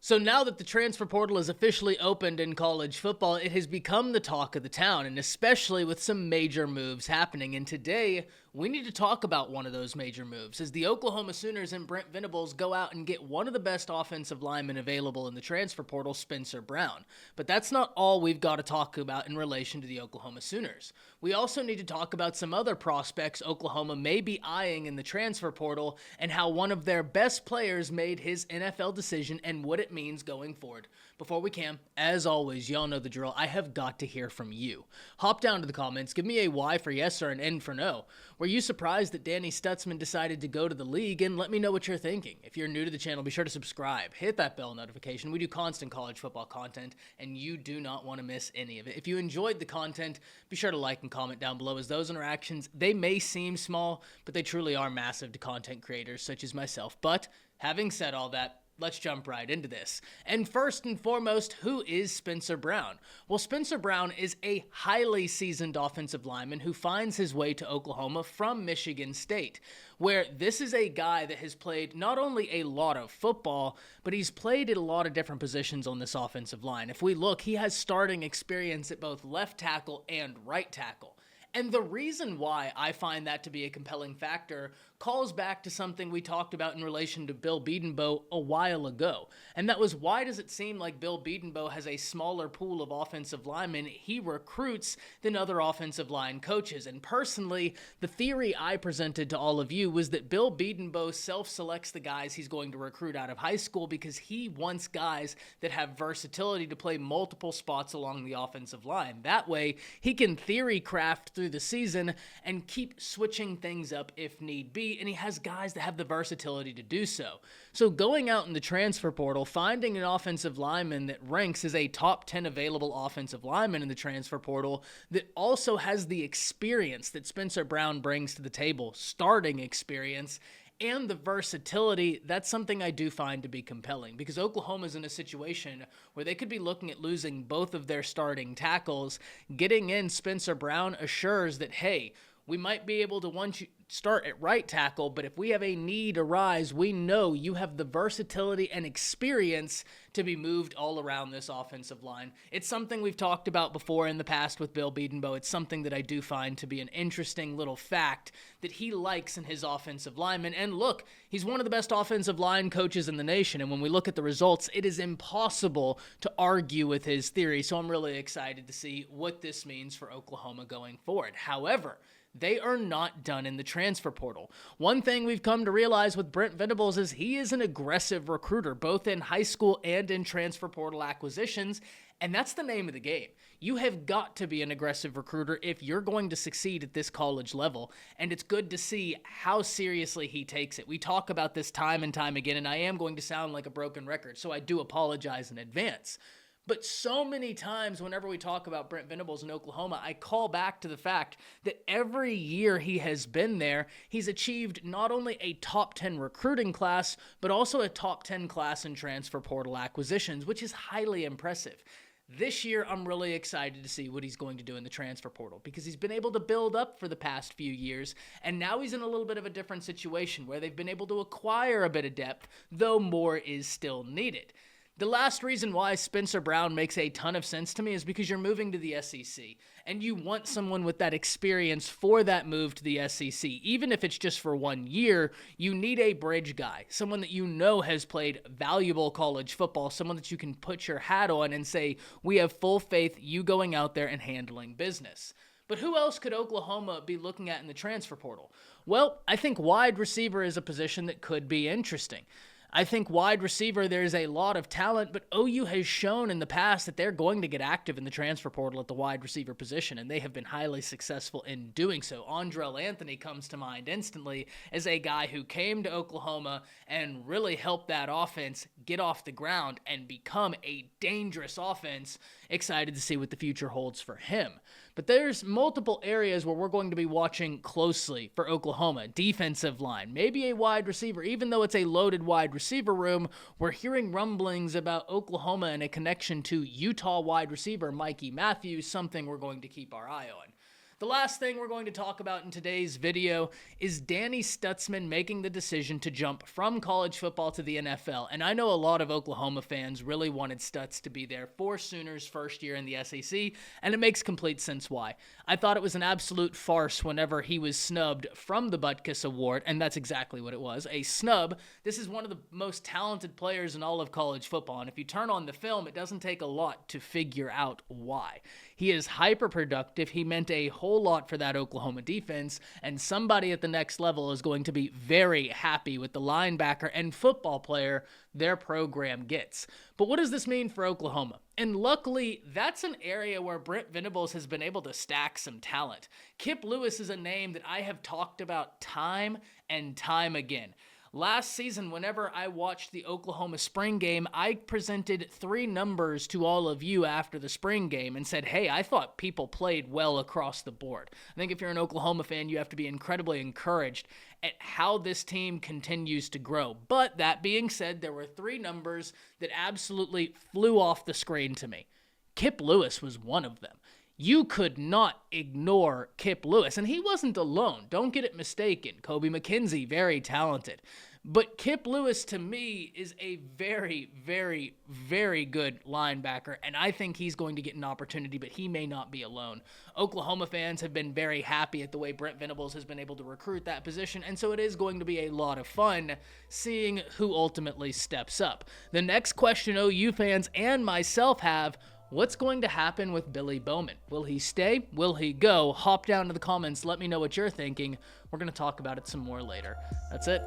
So now that the transfer portal is officially opened in college football, it has become the talk of the town, and especially with some major moves happening. And today, we need to talk about one of those major moves as the Oklahoma Sooners and Brent Venables go out and get one of the best offensive linemen available in the transfer portal, Spencer Brown. But that's not all we've got to talk about in relation to the Oklahoma Sooners. We also need to talk about some other prospects Oklahoma may be eyeing in the transfer portal and how one of their best players made his NFL decision and what it means going forward. Before we can, as always, y'all know the drill. I have got to hear from you. Hop down to the comments, give me a Y for yes or an N for no. Were you surprised that Danny Stutsman decided to go to the league? And let me know what you're thinking. If you're new to the channel, be sure to subscribe. Hit that bell notification. We do constant college football content, and you do not want to miss any of it. If you enjoyed the content, be sure to like and comment down below, as those interactions, they may seem small, but they truly are massive to content creators such as myself. But having said all that, let's jump right into this. And first and foremost, who is Spencer Brown? Well, Spencer Brown is a highly seasoned offensive lineman who finds his way to Oklahoma from Michigan State, where this is a guy that has played not only a lot of football, but he's played at a lot of different positions on this offensive line. If we look, he has starting experience at both left tackle and right tackle. And the reason why I find that to be a compelling factor calls back to something we talked about in relation to Bill Bedenbaugh a while ago. And that was, why does it seem like Bill Bedenbaugh has a smaller pool of offensive linemen he recruits than other offensive line coaches? And personally, the theory I presented to all of you was that Bill Bedenbaugh self-selects the guys he's going to recruit out of high school because he wants guys that have versatility to play multiple spots along the offensive line. That way, he can theory craft through the season and keep switching things up if need be, and he has guys that have the versatility to do so. So going out in the transfer portal, finding an offensive lineman that ranks as a top 10 available offensive lineman in the transfer portal that also has the experience that Spencer Brown brings to the table, starting experience, and the versatility, that's something I do find to be compelling, because Oklahoma's in a situation where they could be looking at losing both of their starting tackles. Getting in Spencer Brown assures that, hey, we might be able to want you start at right tackle, but if we have a need arise, we know you have the versatility and experience to be moved all around this offensive line. It's something we've talked about before in the past with Bill Bedenbaugh. It's something that I do find to be an interesting little fact that he likes in his offensive linemen. And look, he's one of the best offensive line coaches in the nation, and when we look at the results, it is impossible to argue with his theory. So I'm really excited to see what this means for Oklahoma going forward. However, they are not done in the transfer portal. One thing we've come to realize with Brent Venables is he is an aggressive recruiter, both in high school and in transfer portal acquisitions, and that's the name of the game. You have got to be an aggressive recruiter if you're going to succeed at this college level, and it's good to see how seriously he takes it. We talk about this time and time again, and I am going to sound like a broken record, so I do apologize in advance. But so many times whenever we talk about Brent Venables in Oklahoma, I call back to the fact that every year he has been there, he's achieved not only a top 10 recruiting class, but also a top 10 class in transfer portal acquisitions, which is highly impressive. This year, I'm really excited to see what he's going to do in the transfer portal, because he's been able to build up for the past few years, and now he's in a little bit of a different situation where they've been able to acquire a bit of depth, though more is still needed. The last reason why Spencer Brown makes a ton of sense to me is because you're moving to the SEC, and you want someone with that experience for that move to the SEC. Even if it's just for 1 year, you need a bridge guy, someone that you know has played valuable college football, someone that you can put your hat on and say, we have full faith you going out there and handling business. But who else could Oklahoma be looking at in the transfer portal? Well, I think wide receiver is a position that could be interesting. I think wide receiver, there's a lot of talent, but OU has shown in the past that they're going to get active in the transfer portal at the wide receiver position, and they have been highly successful in doing so. Andrell Anthony comes to mind instantly as a guy who came to Oklahoma and really helped that offense get off the ground and become a dangerous offense. Excited to see what the future holds for him. But there's multiple areas where we're going to be watching closely for Oklahoma. Defensive line, maybe a wide receiver. Even though it's a loaded wide receiver room, we're hearing rumblings about Oklahoma and a connection to Utah wide receiver Mikey Matthews, something we're going to keep our eye on. The last thing we're going to talk about in today's video is Danny Stutsman making the decision to jump from college football to the NFL. And I know a lot of Oklahoma fans really wanted Stutz to be there for Sooners' first year in the SEC, and it makes complete sense why. I thought it was an absolute farce whenever he was snubbed from the Butkus Award, and that's exactly what it was, a snub. This is one of the most talented players in all of college football, and if you turn on the film, it doesn't take a lot to figure out why. He is hyper productive. He meant a whole lot for that Oklahoma defense, and somebody at the next level is going to be very happy with the linebacker and football player their program gets. But what does this mean for Oklahoma? And luckily, that's an area where Brent Venables has been able to stack some talent. Kip Lewis is a name that I have talked about time and time again. Last season, whenever I watched the Oklahoma spring game, I presented 3 numbers to all of you after the spring game and said, hey, I thought people played well across the board. I think if you're an Oklahoma fan, you have to be incredibly encouraged at how this team continues to grow. But that being said, there were 3 numbers that absolutely flew off the screen to me. Kip Lewis was one of them. You could not ignore Kip Lewis, and he wasn't alone. Don't get it mistaken. Kobe McKenzie, very talented. But Kip Lewis, to me, is a very, very, very good linebacker, and I think he's going to get an opportunity, but he may not be alone. Oklahoma fans have been very happy at the way Brent Venables has been able to recruit that position, and so it is going to be a lot of fun seeing who ultimately steps up. The next question OU fans and myself have: what's going to happen with Billy Bowman? Will he stay? Will he go? Hop down to the comments. Let me know what you're thinking. We're going to talk about it some more later. That's it.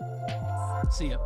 See ya.